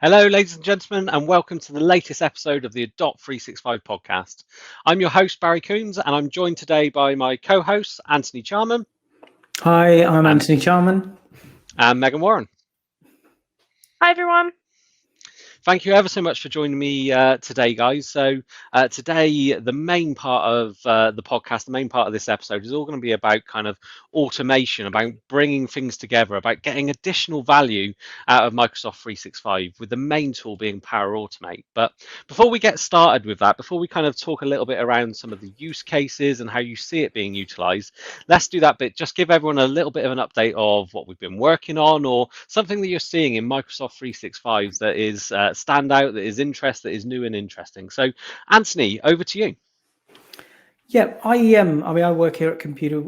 Hello, ladies and gentlemen, and welcome to the latest episode of the Adopt 365 podcast. I'm your host, Barry Coombs, and I'm joined today by my co-hosts, Anthony Charman Hi, I'm and, Anthony Charman. and Megan Warren. Hi, everyone. Thank you ever so much for joining me today, guys. So today, the main part of the podcast, the main part of this episode is all going to be about kind of automation, about bringing things together, about getting additional value out of Microsoft 365, with the main tool being Power Automate. But before we get started with that, before we kind of talk a little bit around some of the use cases and how you see it being utilized, let's do that bit. Just give everyone a little bit of an update of what we've been working on or something that you're seeing in Microsoft 365 that is standout, that is interest, that is new and interesting. So, Anthony, over to you. Yeah, I work here at Computer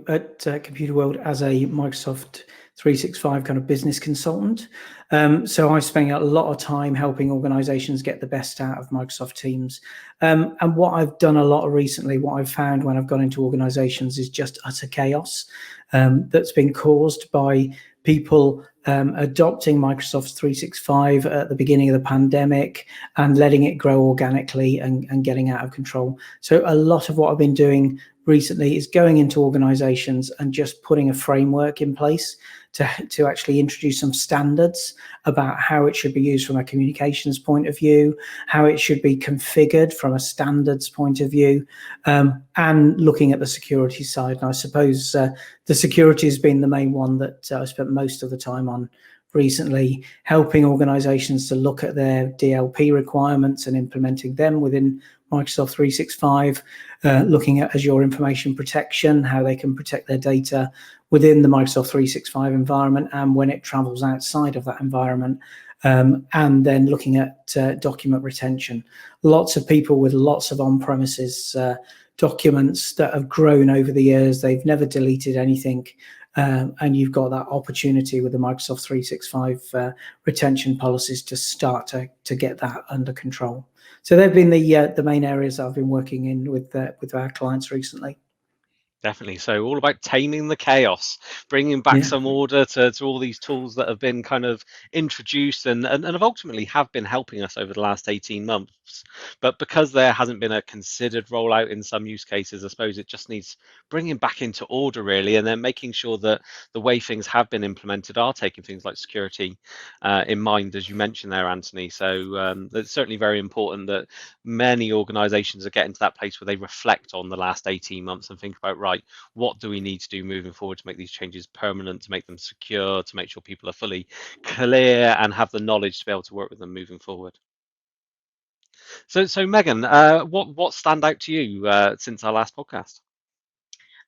World as a Microsoft 365 kind of business consultant. So I spend a lot of time helping organizations get the best out of Microsoft Teams. And what I've done a lot recently, what I've found when I've gone into organizations is just utter chaos that's been caused by people adopting Microsoft 365 at the beginning of the pandemic and letting it grow organically and getting out of control. So a lot of what I've been doing recently is going into organizations and just putting a framework in place to actually introduce some standards about how it should be used from a communications point of view, how it should be configured from a standards point of view, and looking at the security side. And I suppose the security has been the main one that I spent most of the time on recently, helping organizations to look at their DLP requirements and implementing them within Microsoft 365, looking at Azure Information Protection, how they can protect their data within the Microsoft 365 environment and when it travels outside of that environment, and then looking at document retention. Lots of people with lots of on-premises documents that have grown over the years, they've never deleted anything, and you've got that opportunity with the Microsoft 365 retention policies to start to get that under control. So they've been the main areas that I've been working in with our clients recently. Definitely. So all about taming the chaos, bringing back some order to all these tools that have been kind of introduced and have ultimately have been helping us over the last 18 months. But because there hasn't been a considered rollout in some use cases, I suppose it just needs bringing back into order really, and then making sure that the way things have been implemented are taking things like security in mind, as you mentioned there, Anthony. So it's certainly very important that many organizations are getting to that place where they reflect on the last 18 months and think about, right, what do we need to do moving forward to make these changes permanent, to make them secure, to make sure people are fully clear and have the knowledge to be able to work with them moving forward. So Megan, what stand out to you since our last podcast?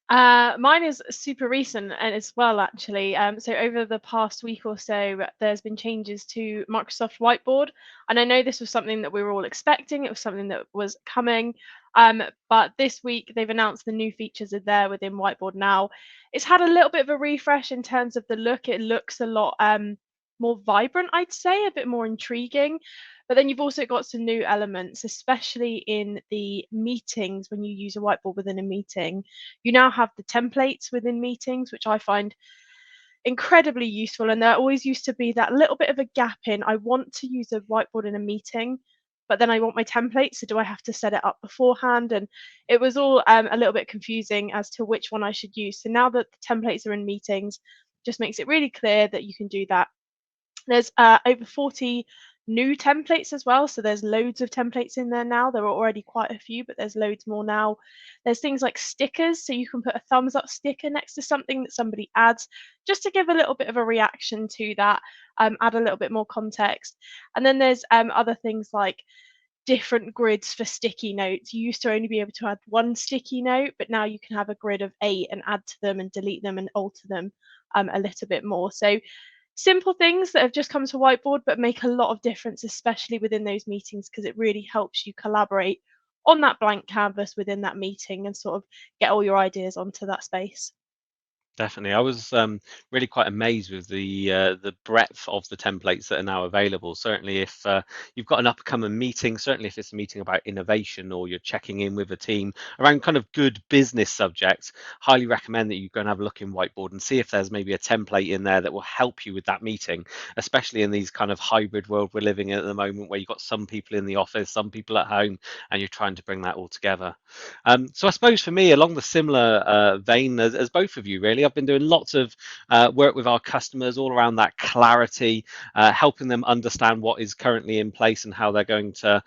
Mine is super recent and as well, actually. So over the past week or so, there's been changes to Microsoft Whiteboard, and I know this was something that we were all expecting. It was something that was coming, but this week they've announced the new features are there within Whiteboard now. It's had a little bit of a refresh in terms of the look. It looks a lot more vibrant, I'd say, a bit more intriguing. But then you've also got some new elements, especially in the meetings. When you use a whiteboard within a meeting, you now have the templates within meetings, which I find incredibly useful. And there always used to be that little bit of a gap in, I want to use a whiteboard in a meeting, but then I want my template. So do I have to set it up beforehand? And it was all a little bit confusing as to which one I should use. So now that the templates are in meetings, just makes it really clear that you can do that. There's over 40 new templates as well. So there's loads of templates in there now. There are already quite a few, but there's loads more now. There's things like stickers. So you can put a thumbs up sticker next to something that somebody adds just to give a little bit of a reaction to that, add a little bit more context. And then there's other things like different grids for sticky notes. You used to only be able to add one sticky note, but now you can have a grid of 8 and add to them and delete them and alter them a little bit more. So simple things that have just come to Whiteboard, but make a lot of difference, especially within those meetings, because it really helps you collaborate on that blank canvas within that meeting and sort of get all your ideas onto that space. Definitely. I was really quite amazed with the breadth of the templates that are now available. Certainly, if you've got an upcoming meeting, certainly if it's a meeting about innovation or you're checking in with a team around kind of good business subjects, highly recommend that you go and have a look in Whiteboard and see if there's maybe a template in there that will help you with that meeting, especially in these kind of hybrid world we're living in at the moment, where you've got some people in the office, some people at home, and you're trying to bring that all together. So I suppose for me, along the similar vein as both of you, really, I've been doing lots of work with our customers all around that clarity, helping them understand what is currently in place and how they're going to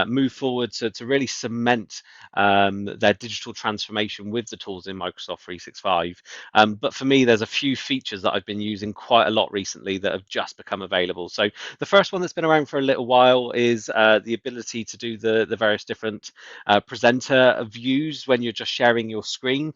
move forward to really cement their digital transformation with the tools in Microsoft 365. But for me, there's a few features that I've been using quite a lot recently that have just become available. So the first one that's been around for a little while is the ability to do the various different presenter views when you're just sharing your screen.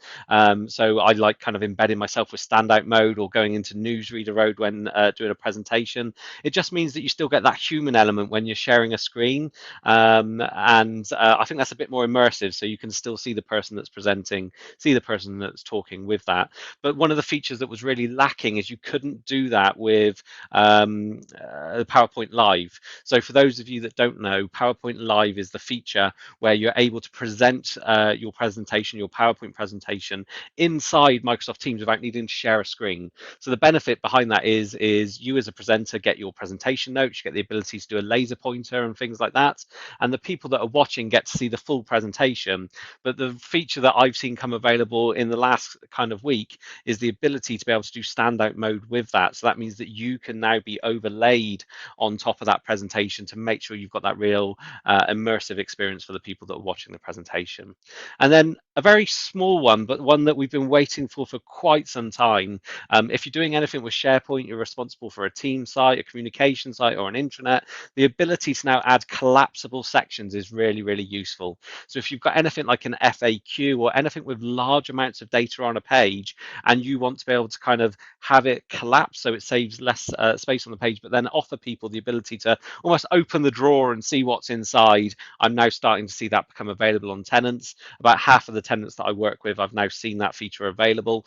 So I like kind of embedding myself with Standout Mode or going into newsreader mode when doing a presentation. It just means that you still get that human element when you're sharing a screen. And I think that's a bit more immersive, so you can still see the person that's presenting, see the person that's talking with that. But one of the features that was really lacking is you couldn't do that with PowerPoint Live. So for those of you that don't know, PowerPoint Live is the feature where you're able to present your presentation, your PowerPoint presentation, inside Microsoft Teams without needing to share a screen. So the benefit behind that is you as a presenter get your presentation notes, you get the ability to do a laser pointer and things like that, and the people that are watching get to see the full presentation. But the feature that I've seen come available in the last kind of week is the ability to be able to do standout mode with that. So that means that you can now be overlaid on top of that presentation to make sure you've got that real immersive experience for the people that are watching the presentation. And then a very small one, but one that we've been waiting for quite some time. If you're doing anything with SharePoint, you're responsible for a team site, a communication site, or an intranet, the ability to now add collapsible sections is really, really useful. So if you've got anything like an FAQ or anything with large amounts of data on a page, and you want to be able to kind of have it collapse so it saves less space on the page, but then offer people the ability to almost open the drawer and see what's inside, I'm now starting to see that become available on tenants. About half of the tenants that I work with, I've now seen that feature available.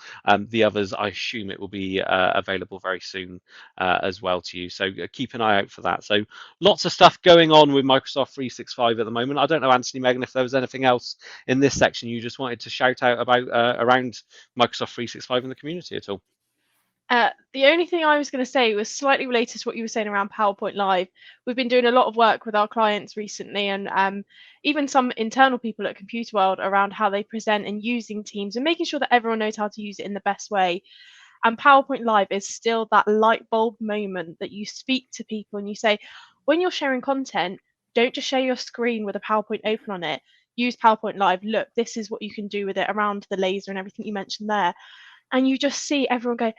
The others, I assume it will be available very soon as well to you. So keep an eye out for that. So lots of stuff going on with Microsoft 365 at the moment. I don't know, Anthony, Megan, if there was anything else in this section you just wanted to shout out about around Microsoft 365 in the community at all. The only thing I was going to say was slightly related to what you were saying around PowerPoint Live. We've been doing a lot of work with our clients recently, and even some internal people at Computer World around how they present and using Teams and making sure that everyone knows how to use it in the best way. And PowerPoint Live is still that light bulb moment that you speak to people and you say, when you're sharing content, don't just share your screen with a PowerPoint open on it. Use PowerPoint Live. Look, this is what you can do with it around the laser and everything you mentioned there. And you just see everyone go,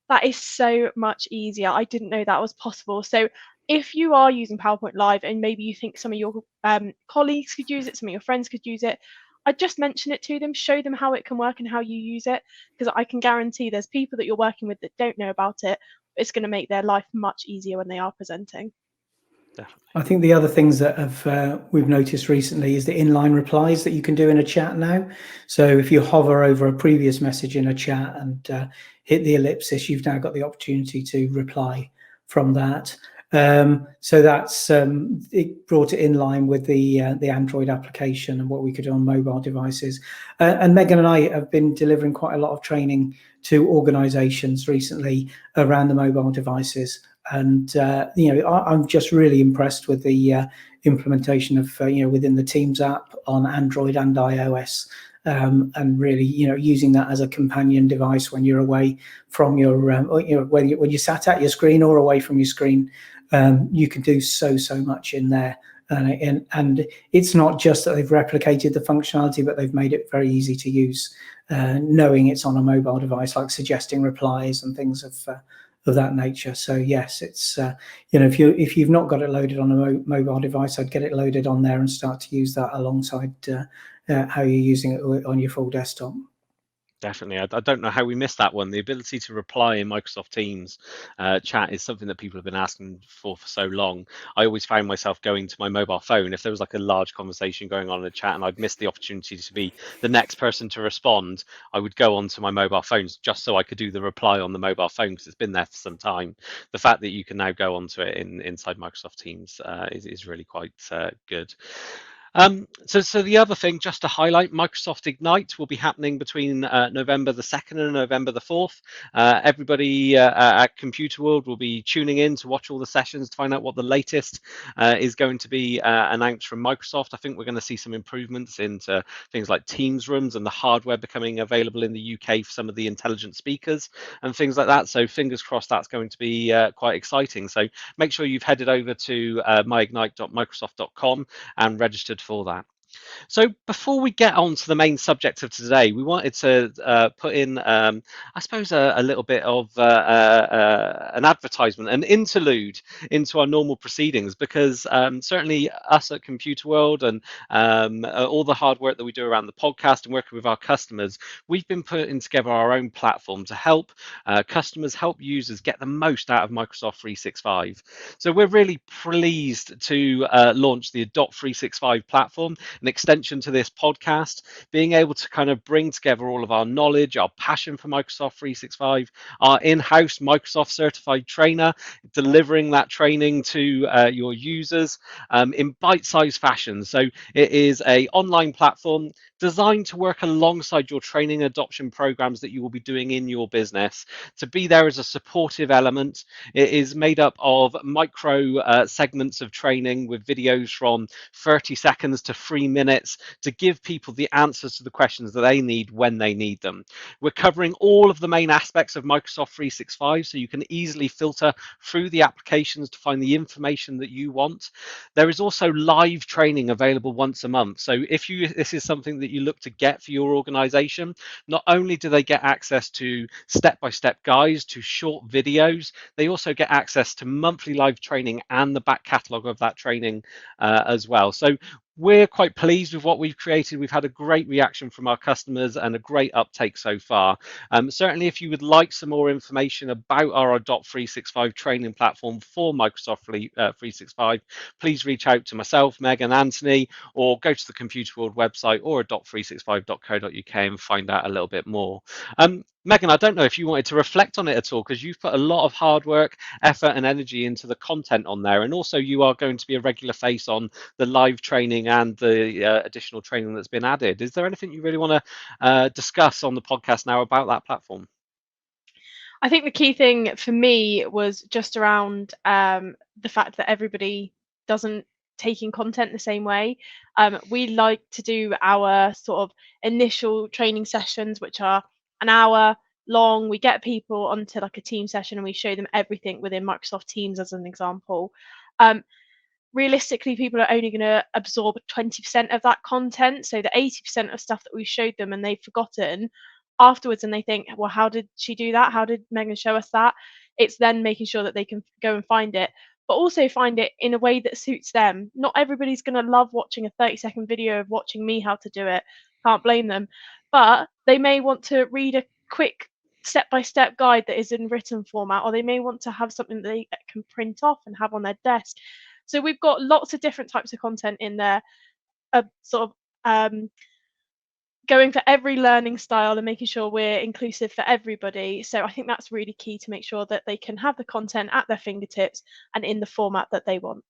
that is so much easier. I didn't know that was possible. So if you are using PowerPoint Live and maybe you think some of your colleagues could use it, some of your friends could use it, I'd just mention it to them, show them how it can work and how you use it, because I can guarantee there's people that you're working with that don't know about it. It's going to make their life much easier when they are presenting. Definitely. I think the other things that we've noticed recently is the inline replies that you can do in a chat now. So if you hover over a previous message in a chat and hit the ellipsis, you've now got the opportunity to reply from that. So that's it brought it in line with the Android application and what we could do on mobile devices. And Megan and I have been delivering quite a lot of training to organisations recently around the mobile devices. And I'm just really impressed with the implementation of within the Teams app on Android and iOS, and really using that as a companion device when you're away from your when you sat at your screen or away from your screen. You can do so much in there, and it's not just that they've replicated the functionality, but they've made it very easy to use, knowing it's on a mobile device, like suggesting replies and things of that nature. So yes, it's if you've not got it loaded on a mobile device, I'd get it loaded on there and start to use that alongside how you're using it on your full desktop. Definitely. I don't know how we missed that one. The ability to reply in Microsoft Teams chat is something that people have been asking for so long. I always found myself going to my mobile phone if there was like a large conversation going on in a chat and I'd missed the opportunity to be the next person to respond. I would go onto my mobile phones just so I could do the reply on the mobile phone because it's been there for some time. The fact that you can now go onto it inside Microsoft Teams is really quite good. So the other thing, just to highlight, Microsoft Ignite will be happening between November the 2nd and November the 4th. Everybody at Computer World will be tuning in to watch all the sessions to find out what the latest is going to be announced from Microsoft. I think we're going to see some improvements into things like Teams rooms and the hardware becoming available in the UK for some of the intelligent speakers and things like that. So fingers crossed that's going to be quite exciting. So make sure you've headed over to myignite.microsoft.com and registered for that. So before we get on to the main subject of today, we wanted to put in, I suppose, a little bit of an advertisement, an interlude into our normal proceedings, because certainly us at Computer World and all the hard work that we do around the podcast and working with our customers, we've been putting together our own platform to help customers, help users get the most out of Microsoft 365. So we're really pleased to launch the Adopt 365 platform, an extension to this podcast, being able to kind of bring together all of our knowledge, our passion for Microsoft 365, our in-house Microsoft certified trainer, delivering that training to your users in bite-sized fashion. So it is an online platform designed to work alongside your training adoption programs that you will be doing in your business, to be there as a supportive element. It is made up of micro segments of training with videos from 30 seconds to 3 minutes to give people the answers to the questions that they need when they need them. We're covering all of the main aspects of Microsoft 365, so you can easily filter through the applications to find the information that you want. There is also live training available once a month. So if this is something that you look to get for your organization, not only do they get access to step-by-step guides, to short videos, they also get access to monthly live training and the back catalog of that training as well. So we're quite pleased with what we've created. We've had a great reaction from our customers and a great uptake so far. Certainly, if you would like some more information about our Adopt 365 training platform for Microsoft 365, please reach out to myself, Meg, and Anthony, or go to the Computer World website or adopt365.co.uk and find out a little bit more. Megan, I don't know if you wanted to reflect on it at all, because you've put a lot of hard work, effort, and energy into the content on there, and also you are going to be a regular face on the live training and the additional training that's been added. Is there anything you really want to discuss on the podcast now about that platform? I think the key thing for me was just around the fact that everybody doesn't take in content the same way. We like to do our sort of initial training sessions, which are an hour long. We get people onto like a team session and we show them everything within Microsoft Teams as an example. Realistically, people are only going to absorb 20% of that content. So the 80% of stuff that we showed them and they've forgotten afterwards, and they think, well, how did she do that? How did Megan show us that? It's then making sure that they can go and find it, but also find it in a way that suits them. Not everybody's going to love watching a 30-second video of watching me how to do it. Can't blame them. But they may want to read a quick step-by-step guide that is in written format, or they may want to have something that they can print off and have on their desk. So we've got lots of different types of content in there, sort of going for every learning style and making sure we're inclusive for everybody. So I think that's really key to make sure that they can have the content at their fingertips and in the format that they want.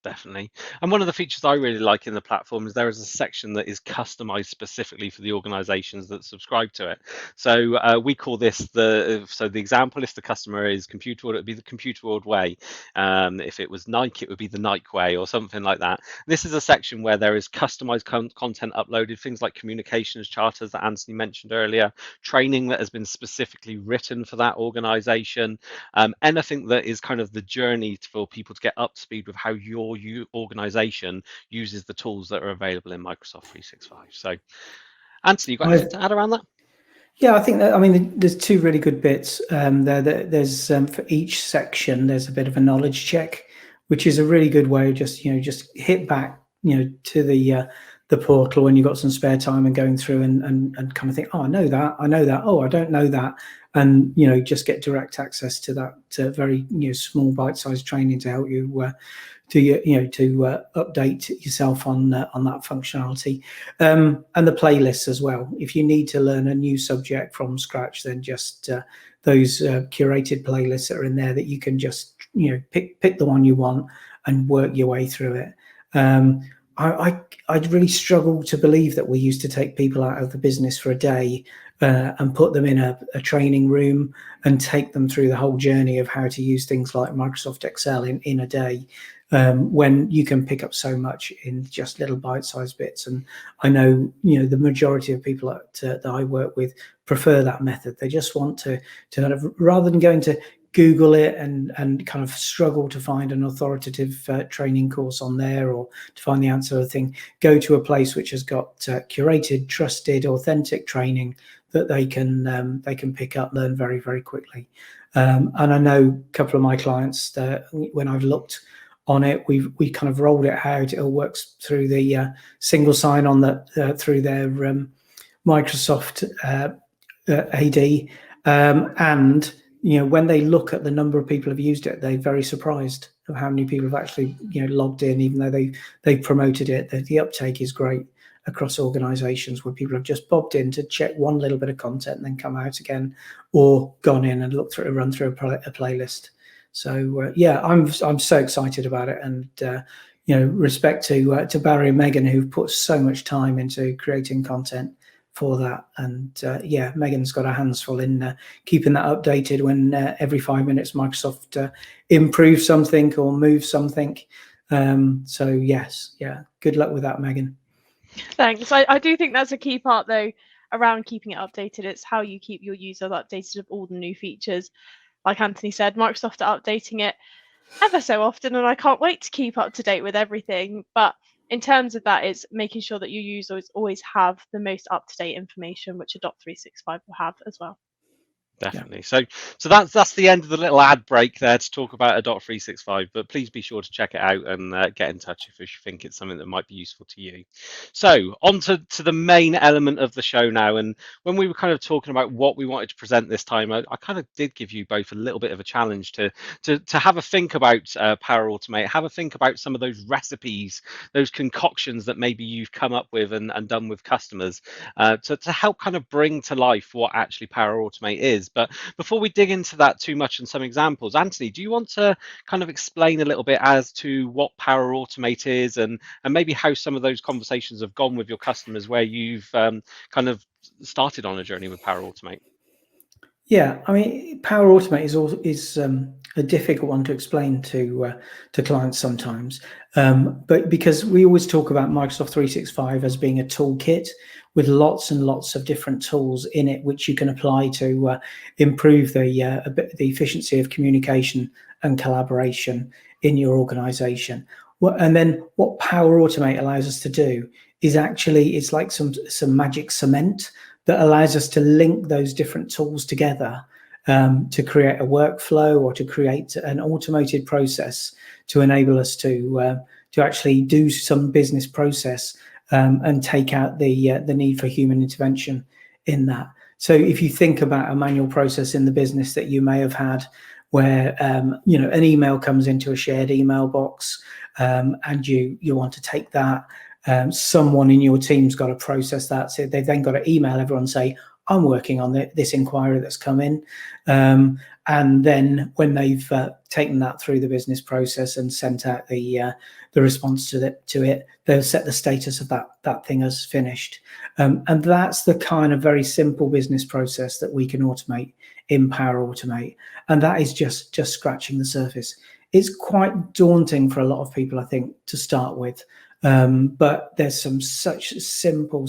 Definitely. And one of the features I really like in the platform is there is a section that is customized specifically for the organizations that subscribe to it. So we call this the example, if the customer is Computer World, it would be the Computer World way. If it was Nike, it would be the Nike way or something like that. This is a section where there is customized content uploaded, things like communications charters that Anthony mentioned earlier, training that has been specifically written for that organization, anything that is kind of the journey for people to get up to speed with how your organization uses the tools that are available in Microsoft 365. So, Anthony, you got anything to add around that? Yeah, I think that, I mean, there's two really good bits there. There's for each section, there's a bit of a knowledge check, which is a really good way of just hit back, to the portal when you've got some spare time and going through and kind of think, oh, I know that, oh, I don't know that, and just get direct access to that very small bite-sized training to help you to update yourself on that functionality, and the playlists as well. If you need to learn a new subject from scratch, then just those curated playlists that are in there that you can just pick the one you want and work your way through it. I'd really struggle to believe that we used to take people out of the business for a day and put them in a training room and take them through the whole journey of how to use things like Microsoft Excel in a day, when you can pick up so much in just little bite-sized bits. And I know the majority of people that I work with prefer that method. They just want to kind of, rather than going to Google it and kind of struggle to find an authoritative training course on there, or to find the answer to the thing, go to a place which has got curated, trusted, authentic training that they can pick up, learn very, very quickly. And I know a couple of my clients, when I've looked on it, we kind of rolled it out. It all works through the single sign-on that through their Microsoft AD, and when they look at the number of people who've used it, they're very surprised of how many people have actually logged in, even though they've promoted it. The uptake is great across organizations, where people have just bobbed in to check one little bit of content and then come out again, or gone in and looked through, run through a playlist. So yeah, I'm so excited about it, and respect to Barry and Megan, who've put so much time into creating content for that. And yeah, Megan's got her hands full in keeping that updated when every 5 minutes Microsoft improves something or moves something. So yes, yeah, good luck with that, Megan. Thanks. I do think that's a key part, though, around keeping it updated. It's how you keep your users updated of all the new features. Like Anthony said, Microsoft are updating it ever so often, and I can't wait to keep up to date with everything. But in terms of that, it's making sure that your users always have the most up-to-date information, which a .365 will have as well. Definitely. Yeah. So that's the end of the little ad break there to talk about a .365, but please be sure to check it out and get in touch if you think it's something that might be useful to you. So on to the main element of the show now. And when we were kind of talking about what we wanted to present this time, I kind of did give you both a little bit of a challenge to have a think about Power Automate, have a think about some of those recipes, those concoctions that maybe you've come up with and done with customers, to help kind of bring to life what actually Power Automate is. But before we dig into that too much and some examples, Anthony, do you want to kind of explain a little bit as to what Power Automate is, and maybe how some of those conversations have gone with your customers where you've kind of started on a journey with Power Automate? Yeah, I mean, Power Automate is a difficult one to explain to clients sometimes, but because we always talk about Microsoft 365 as being a toolkit with lots and lots of different tools in it, which you can apply to improve the efficiency of communication and collaboration in your organization. And then what Power Automate allows us to do is actually, it's like some magic cement that allows us to link those different tools together to create a workflow, or to create an automated process to enable us to actually do some business process and take out the need for human intervention in that. So if you think about a manual process in the business that you may have had, where an email comes into a shared email box, and you want to take that, someone in your team's got to process that. So they've then got to email everyone and say, I'm working on this inquiry that's come in. And then when they've taken that through the business process and sent out the response to it, they'll set the status of that thing as finished. And that's the kind of very simple business process that we can automate in Power Automate. And that is just scratching the surface. It's quite daunting for a lot of people, I think, to start with. But there's some such simple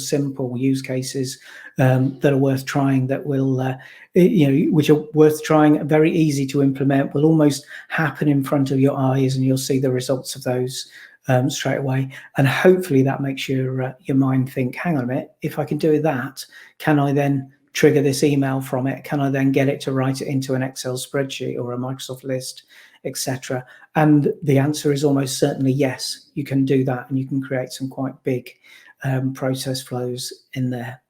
use cases that are worth trying, that will, which are worth trying, very easy to implement, will almost happen in front of your eyes, and you'll see the results of those straight away. And hopefully that makes your mind think, hang on a minute, if I can do that, can I then trigger this email from it? Can I then get it to write it into an Excel spreadsheet or a Microsoft list, etc.? And the answer is almost certainly yes, you can do that, and you can create some quite big process flows in there.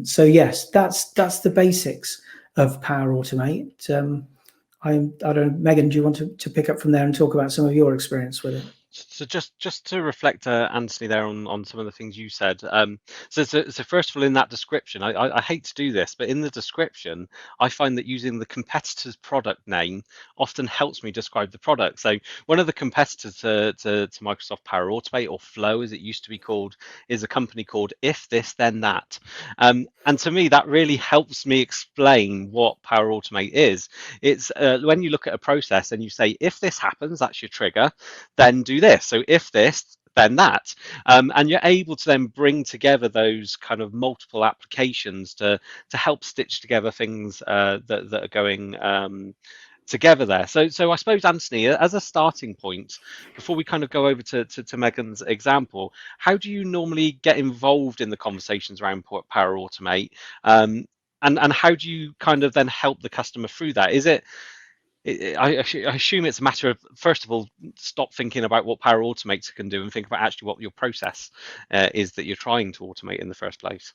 So yes, that's the basics of Power Automate. I don't know, Megan, do you want to pick up from there and talk about some of your experience with it? So just to reflect, Anthony, there on some of the things you said. So first of all, in that description, I hate to do this, but in the description, I find that using the competitor's product name often helps me describe the product. So one of the competitors to Microsoft Power Automate, or Flow as it used to be called, is a company called If This Then That. And to me, that really helps me explain what Power Automate is. It's when you look at a process and you say, if this happens, that's your trigger, then do this. So if this, then that. And you're able to then bring together those kind of multiple applications to help stitch together things that are going together there. So I suppose, Anthony, as a starting point, before we kind of go over to Megan's example, how do you normally get involved in the conversations around Power Automate? And how do you kind of then help the customer through that? Is it I assume it's a matter of, first of all, stop thinking about what Power Automate can do and think about actually what your process is that you're trying to automate in the first place.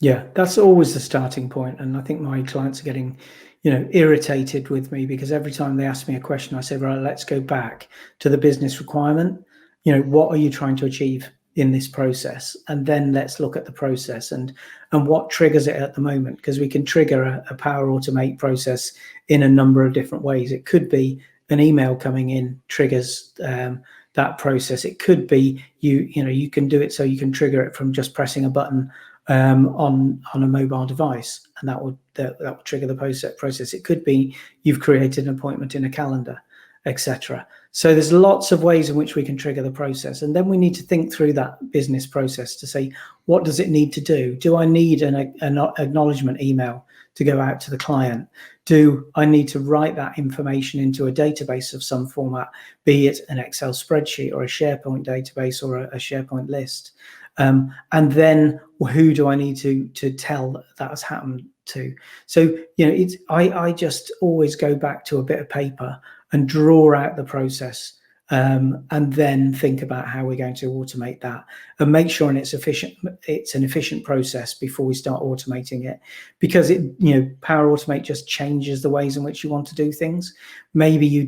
Yeah, that's always the starting point. And I think my clients are getting, irritated with me because every time they ask me a question, I say, right, let's go back to the business requirement. What are you trying to achieve in this process? And then let's look at the process and what triggers it at the moment, because we can trigger a Power Automate process in a number of different ways. It could be an email coming in triggers that process. It could be you can do it so you can trigger it from just pressing a button on a mobile device, and that will trigger the process. It could be you've created an appointment in a calendar, etc. So there's lots of ways in which we can trigger the process, and then we need to think through that business process to say, what does it need to do? Do I need an acknowledgement email to go out to the client? Do I need to write that information into a database of some format, be it an Excel spreadsheet or a SharePoint database or a SharePoint list? And then who do I need to tell that has happened to? So, I just always go back to a bit of paper and draw out the process, and then think about how we're going to automate that and make sure it's an efficient process before we start automating it, because Power Automate just changes the ways in which you want to do things. Maybe you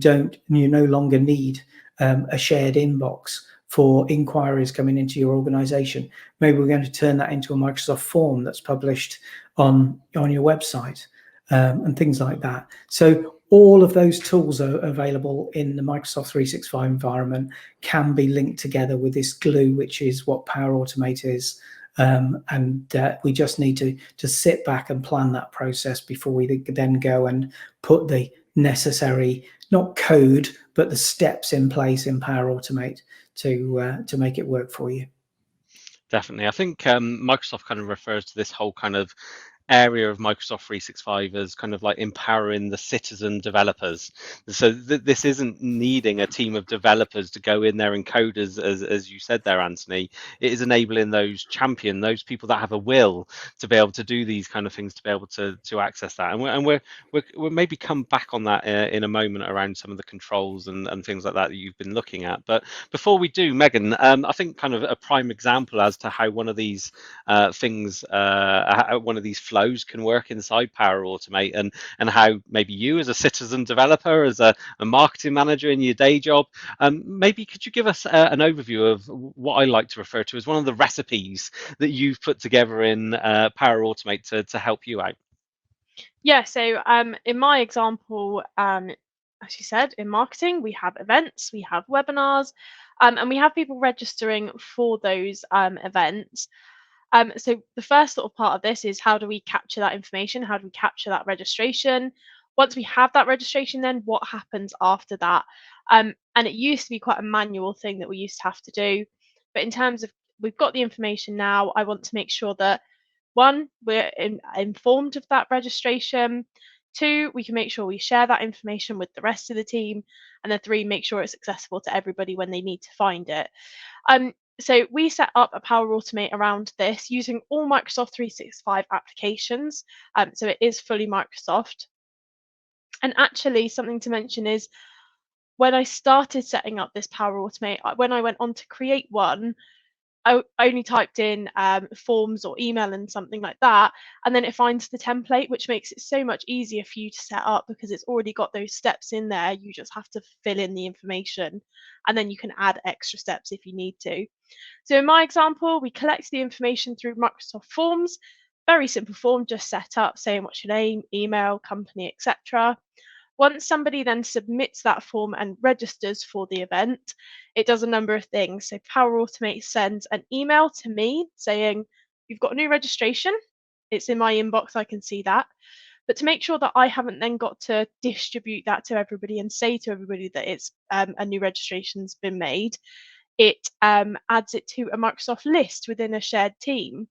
no longer need a shared inbox for inquiries coming into your organization. Maybe we're going to turn that into a Microsoft form that's published on your website, and things like that. So all of those tools are available in the Microsoft 365 environment, can be linked together with this glue, which is what Power Automate is. And we just need to sit back and plan that process before we then go and put the necessary, not code, but the steps in place in Power Automate to make it work for you. Definitely. I think Microsoft kind of refers to this whole kind of area of Microsoft 365 as kind of like empowering the citizen developers. So this isn't needing a team of developers to go in there and code, as you said there, Anthony. It is enabling those those people that have a will to be able to do these kind of things, to be able to access that. And we'll maybe come back on that in a moment around some of the controls and things like that you've been looking at. But before we do, Megan, I think kind of a prime example as to how one of these things, one of these flows can work inside Power Automate, and how maybe you as a citizen developer, as a marketing manager in your day job, maybe could you give us an overview of what I like to refer to as one of the recipes that you've put together in Power Automate to help you out? Yeah, so in my example, as you said, in marketing, we have events, we have webinars, and we have people registering for those events. So the first sort of part of this is, how do we capture that information? How do we capture that registration? Once we have that registration, then what happens after that? And it used to be quite a manual thing that we used to have to do. But in terms of, we've got the information now, I want to make sure that, one, we're informed of that registration. Two, we can make sure we share that information with the rest of the team. And then three, make sure it's accessible to everybody when they need to find it. So we set up a Power Automate around this using all Microsoft 365 applications. So it is fully Microsoft. And actually, something to mention is, when I started setting up this Power Automate, when I went on to create one, only typed in forms or email and something like that, and then it finds the template, which makes it so much easier for you to set up because it's already got those steps in there. You just have to fill in the information, and then you can add extra steps if you need to. So in my example, we collect the information through Microsoft Forms. Very simple form, just set up saying what's your name, email, company, etc. Once somebody then submits that form and registers for the event, it does a number of things. So Power Automate sends an email to me saying, you've got a new registration. It's in my inbox, I can see that. But to make sure that I haven't then got to distribute that to everybody and say to everybody that it's a new registration's been made, it adds it to a Microsoft list within a shared team.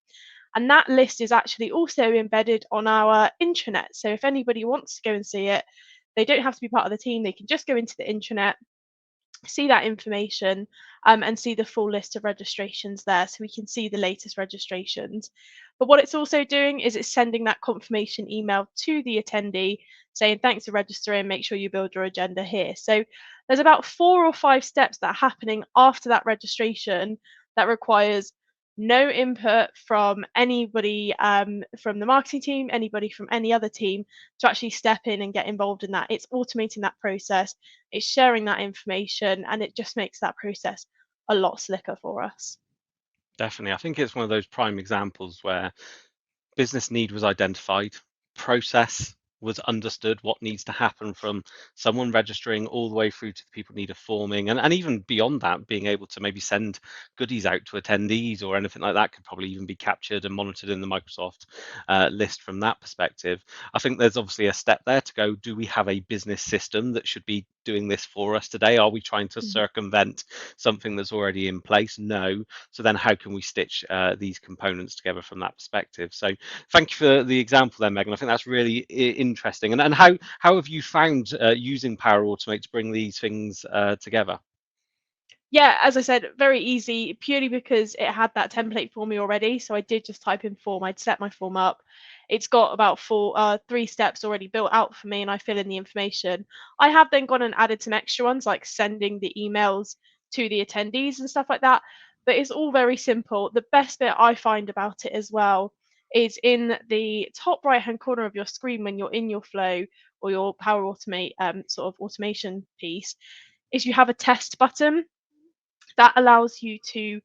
And that list is actually also embedded on our intranet. So if anybody wants to go and see it, they don't have to be part of the team. They can just go into the intranet, see that information, and see the full list of registrations there, so we can see the latest registrations. But what it's also doing is it's sending that confirmation email to the attendee saying, thanks for registering, make sure you build your agenda here. So there's about 4 or 5 steps that are happening after that registration that requires no input from anybody from the marketing team, anybody from any other team to actually step in and get involved in that. It's automating that process, it's sharing that information, and it just makes that process a lot slicker for us. Definitely. I think it's one of those prime examples where business need was identified, process was understood, what needs to happen from someone registering all the way through to the people need a forming, and even beyond that, being able to maybe send goodies out to attendees or anything like that could probably even be captured and monitored in the Microsoft list from that perspective. I think there's obviously a step there to go, do we have a business system that should be doing this for us today? Are we trying to circumvent something that's already in place? No. So then how can we stitch these components together from that perspective? So thank you for the example there, Megan. I think that's really interesting. And how have you found using Power Automate to bring these things together? Yeah, as I said, very easy, purely because it had that template for me already. So I did just type in form, I'd set my form up. It's got about 3 steps already built out for me, and I fill in the information. I have then gone and added some extra ones, like sending the emails to the attendees and stuff like that. But it's all very simple. The best bit I find about it as well is in the top right hand corner of your screen when you're in your flow or your Power Automate sort of automation piece, is you have a test button that allows you to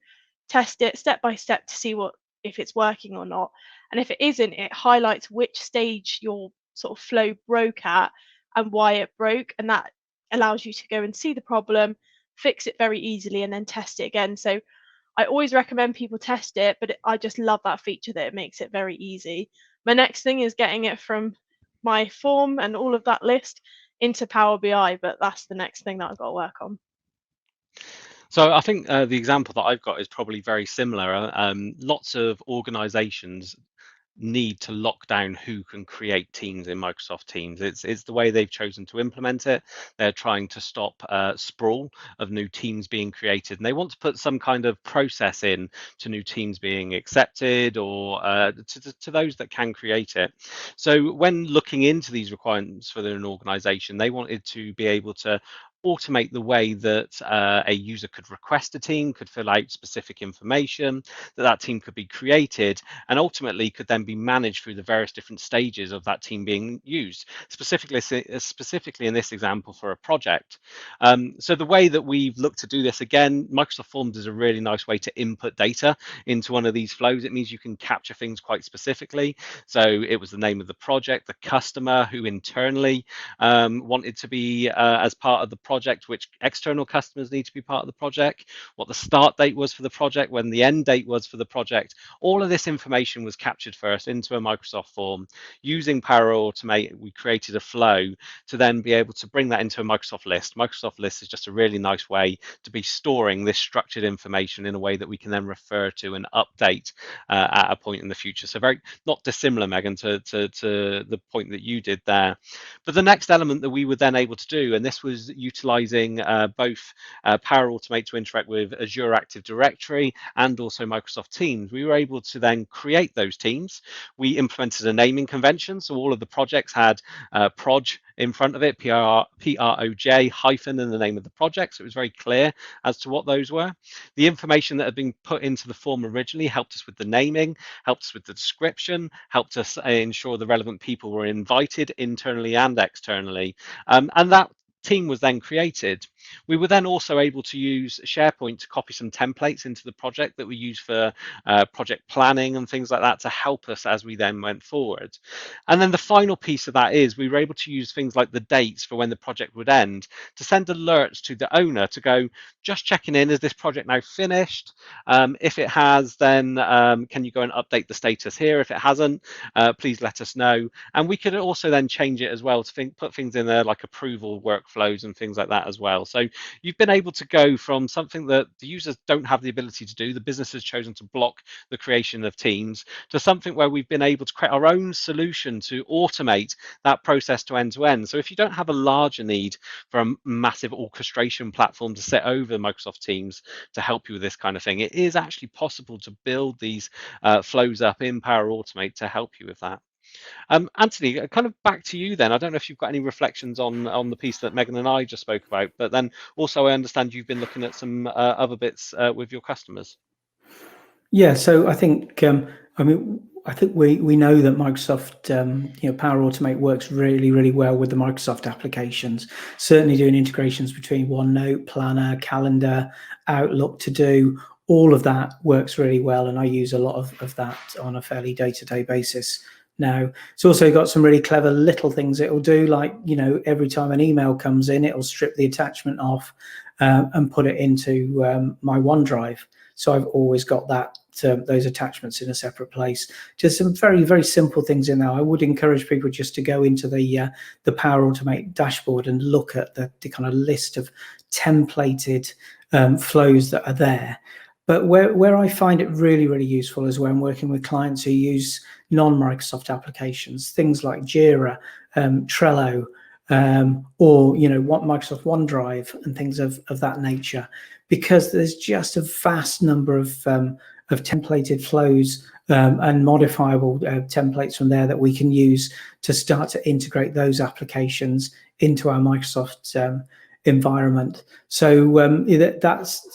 test it step by step to see if it's working or not. And if it isn't, it highlights which stage your sort of flow broke at and why it broke. And that allows you to go and see the problem, fix it very easily, and then test it again. So I always recommend people test it, but I just love that feature that it makes it very easy. My next thing is getting it from my form and all of that list into Power BI, but that's the next thing that I've got to work on. So I think the example that I've got is probably very similar. Lots of organizations need to lock down who can create teams in Microsoft Teams. It's the way they've chosen to implement it. They're trying to stop sprawl of new teams being created, and they want to put some kind of process in to new teams being accepted or to those that can create it. So when looking into these requirements for an organization, they wanted to be able to automate the way that a user could request a team, could fill out specific information, that team could be created, and ultimately could then be managed through the various different stages of that team being used, specifically in this example for a project. So the way that we've looked to do this, again, Microsoft Forms is a really nice way to input data into one of these flows. It means you can capture things quite specifically. So it was the name of the project, the customer who internally wanted to be as part of the project, which external customers need to be part of the project, what the start date was for the project, when the end date was for the project. All of this information was captured first into a Microsoft form. Using Power Automate, we created a flow to then be able to bring that into a Microsoft list. Microsoft list is just a really nice way to be storing this structured information in a way that we can then refer to and update at a point in the future. So very not dissimilar, Megan, to the point that you did there. But the next element that we were then able to do, and this was utilizing utilizing both Power Automate to interact with Azure Active Directory and also Microsoft Teams, we were able to then create those teams. We implemented a naming convention, so all of the projects had proj in front of it, PROJ hyphen in the name of the project, so it was very clear as to what those were. The information that had been put into the form originally helped us with the naming, helped us with the description, helped us ensure the relevant people were invited internally and externally, and that team was then created. We were then also able to use SharePoint to copy some templates into the project that we use for project planning and things like that to help us as we then went forward. And then the final piece of that is we were able to use things like the dates for when the project would end to send alerts to the owner to go, just checking in, is this project now finished? If it has, then can you go and update the status here? If it hasn't, please let us know. And we could also then change it as well to put things in there like approval workflows and things like that as well. So you've been able to go from something that the users don't have the ability to do, the business has chosen to block the creation of teams, to something where we've been able to create our own solution to automate that process to end to end. So if you don't have a larger need for a massive orchestration platform to sit over Microsoft Teams to help you with this kind of thing, it is actually possible to build these flows up in Power Automate to help you with that. Anthony, kind of back to you then. I don't know if you've got any reflections on the piece that Megan and I just spoke about, but then also I understand you've been looking at some other bits with your customers. Yeah, so I think I think we know that Microsoft Power Automate works really, really well with the Microsoft applications. Certainly doing integrations between OneNote, Planner, Calendar, Outlook, To Do, all of that works really well, and I use a lot of that on a fairly day-to-day basis now. It's also got some really clever little things it'll do, like, every time an email comes in, it'll strip the attachment off and put it into my OneDrive. So I've always got those attachments in a separate place. Just some very, very simple things in there. I would encourage people just to go into the Power Automate dashboard and look at the kind of list of templated flows that are there. But where I find it really, really useful is when working with clients who use non-Microsoft applications, things like Jira, Trello, or what Microsoft OneDrive and things of that nature, because there's just a vast number of templated flows and modifiable templates from there that we can use to start to integrate those applications into our Microsoft environment. So that's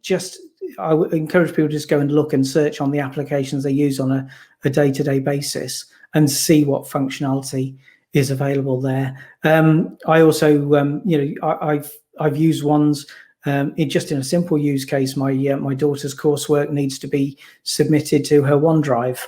just. I would encourage people to just go and look and search on the applications they use on a day-to-day basis and see what functionality is available there. I also, I've used ones just in a simple use case. My daughter's coursework needs to be submitted to her OneDrive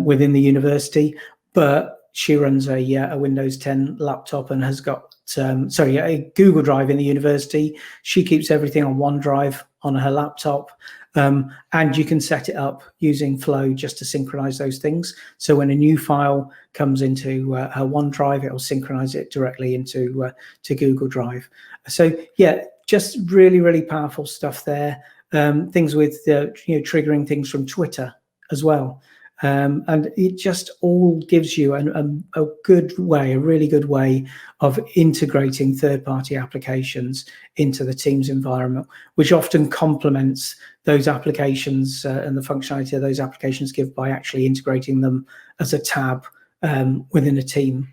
within the university, but she runs a Windows 10 laptop and has got a Google Drive in the university. She keeps everything on OneDrive on her laptop, and you can set it up using Flow just to synchronize those things. So when a new file comes into her OneDrive, it will synchronize it directly into to Google Drive. So yeah, just really, really powerful stuff there. Things with triggering things from Twitter as well. And it just all gives you a good way, a really good way of integrating third-party applications into the Teams environment, which often complements those applications and the functionality of those applications give by actually integrating them as a tab within a team.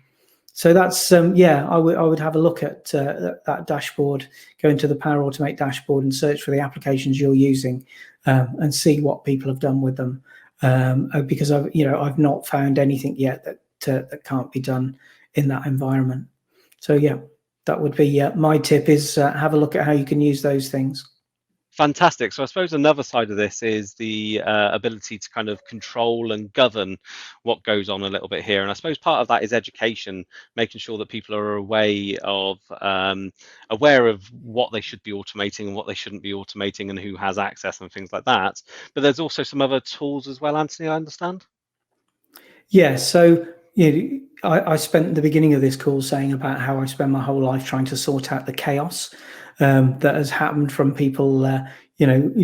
So that's, I would have a look at that dashboard, go into the Power Automate dashboard and search for the applications you're using and see what people have done with them. Because I've not found anything yet that can't be done in that environment. So yeah, that would be my tip, is have a look at how you can use those things. Fantastic. So I suppose another side of this is the ability to kind of control and govern what goes on a little bit here. And I suppose part of that is education, making sure that people are aware of what they should be automating and what they shouldn't be automating and who has access and things like that. But there's also some other tools as well, Anthony, I understand? Yeah, so I spent the beginning of this call saying about how I spend my whole life trying to sort out the chaos that has happened from people,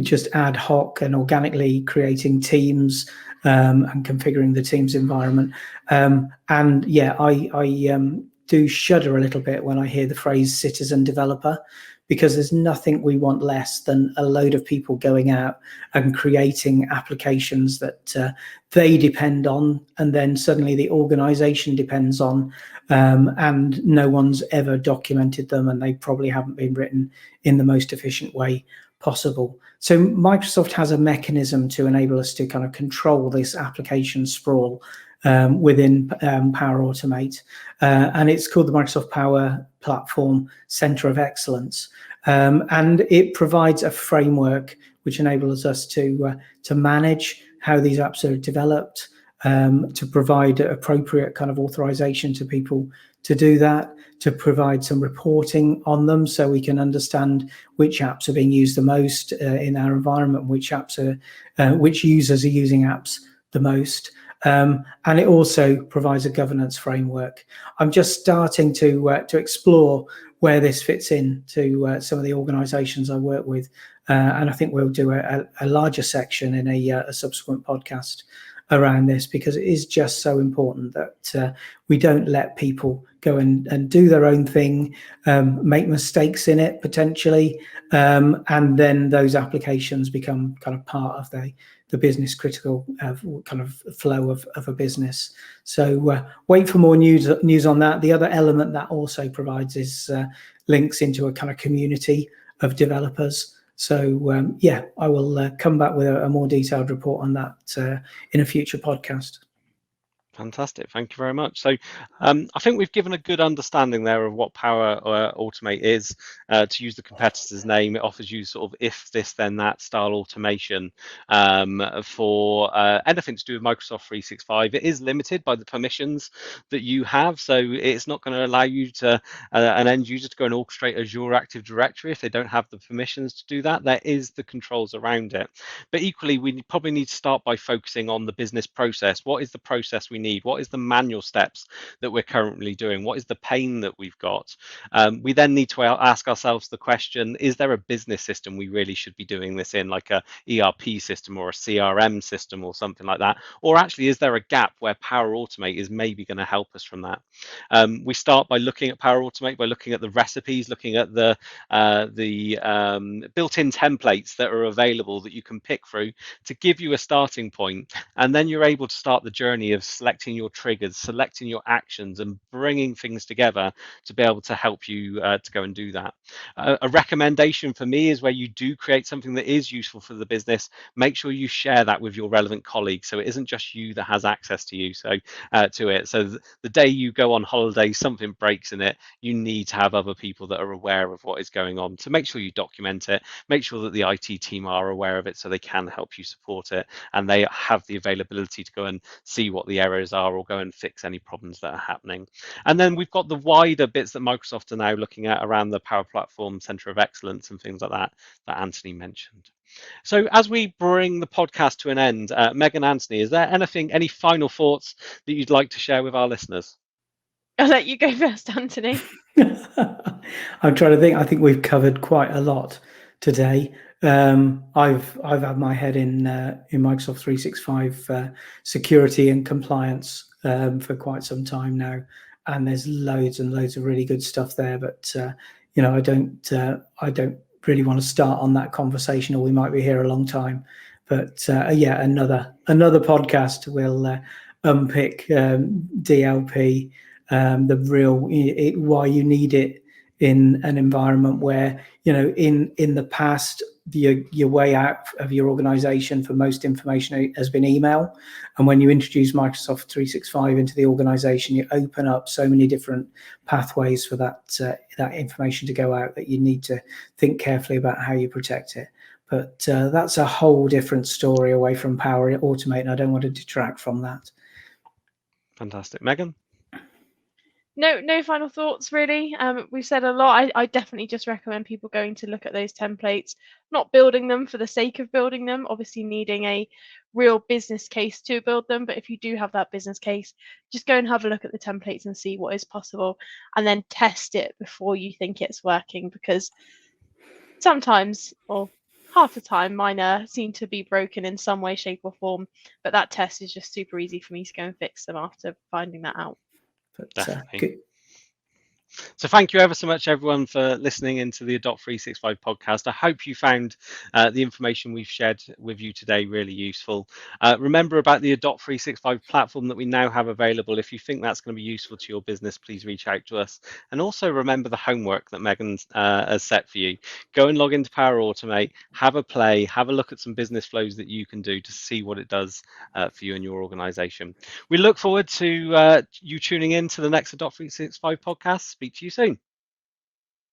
just ad hoc and organically creating teams and configuring the Teams environment. And yeah, I do shudder a little bit when I hear the phrase citizen developer, because there's nothing we want less than a load of people going out and creating applications that they depend on, and then suddenly the organization depends on, and no one's ever documented them, and they probably haven't been written in the most efficient way possible. So Microsoft has a mechanism to enable us to kind of control this application sprawl within Power Automate, and it's called the Microsoft Power Platform Center of Excellence, and it provides a framework which enables us to manage how these apps are developed, to provide appropriate kind of authorization to people to do that, to provide some reporting on them so we can understand which apps are being used the most in our environment, which apps are, which users are using apps the most. And it also provides a governance framework. I'm just starting to explore where this fits in to some of the organizations I work with. And I think we'll do a larger section in a subsequent podcast around this, because it is just so important that we don't let people go and do their own thing, make mistakes in it potentially, and then those applications become kind of part of the business critical kind of flow of a business. So wait for more news on that. The other element that also provides is links into a kind of community of developers. So yeah, I will come back with a more detailed report on that in a future podcast. Fantastic, thank you very much. So I think we've given a good understanding there of what Power Automate is. To use the competitor's name, it offers you sort of if this then that style automation for anything to do with Microsoft 365. It is limited by the permissions that you have, so it's not going to allow you to an end user to go and orchestrate Azure Active Directory if they don't have the permissions to do that. There is the controls around it, but equally we probably need to start by focusing on the business process. What is the process we need? What is the manual steps that we're currently doing? What is the pain that we've got? We then need to ask ourselves the question, is there a business system we really should be doing this in, like a ERP system or a CRM system or something like that? Or actually, is there a gap where Power Automate is maybe going to help us from that? We start by looking at Power Automate, by looking at the recipes, looking at the built-in templates that are available that you can pick through to give you a starting point. And then you're able to start the journey of selecting your triggers, selecting your actions, and bringing things together to be able to help you to go and do that. A recommendation for me is where you do create something that is useful for the business, make sure you share that with your relevant colleagues, so it isn't just you that has access to you, so to it. So the day you go on holiday, something breaks in it, you need to have other people that are aware of what is going on. So make sure you document it, make sure that the IT team are aware of it so they can help you support it, and they have the availability to go and see what the errors are or go and fix any problems that are happening. And then we've got the wider bits that Microsoft are now looking at around the Power Platform Center of Excellence and things like that that Anthony mentioned. So as we bring the podcast to an end, Megan, Anthony, is there any final thoughts that you'd like to share with our listeners? I'll let you go first, Anthony. I'm trying to think. I think we've covered quite a lot today. I've had my head in Microsoft 365 security and compliance for quite some time now, and there's loads and loads of really good stuff there. But I don't really want to start on that conversation, or we might be here a long time. But yeah, another podcast will unpick DLP, the real why you need it in an environment where, in the past, your way out of your organization for most information has been email. And when you introduce Microsoft 365 into the organization, you open up so many different pathways for that information to go out that you need to think carefully about how you protect it. But that's a whole different story away from Power Automate, and I don't want to detract from that. Fantastic. Megan? No final thoughts really. We've said a lot. I definitely just recommend people going to look at those templates, not building them for the sake of building them, obviously needing a real business case to build them. But if you do have that business case, just go and have a look at the templates and see what is possible, and then test it before you think it's working, because sometimes, or half the time, mine seem to be broken in some way, shape or form. But that test is just super easy for me to go and fix them after finding that out. But So thank you ever so much, everyone, for listening into the Adopt 365 podcast. I hope you found the information we've shared with you today really useful. Remember about the Adopt 365 platform that we now have available. If you think that's going to be useful to your business, please reach out to us. And also remember the homework that Megan has set for you. Go and log into Power Automate, have a play, have a look at some business flows that you can do to see what it does for you and your organization. We look forward to you tuning in to the next Adopt 365 podcast. Speak to you soon.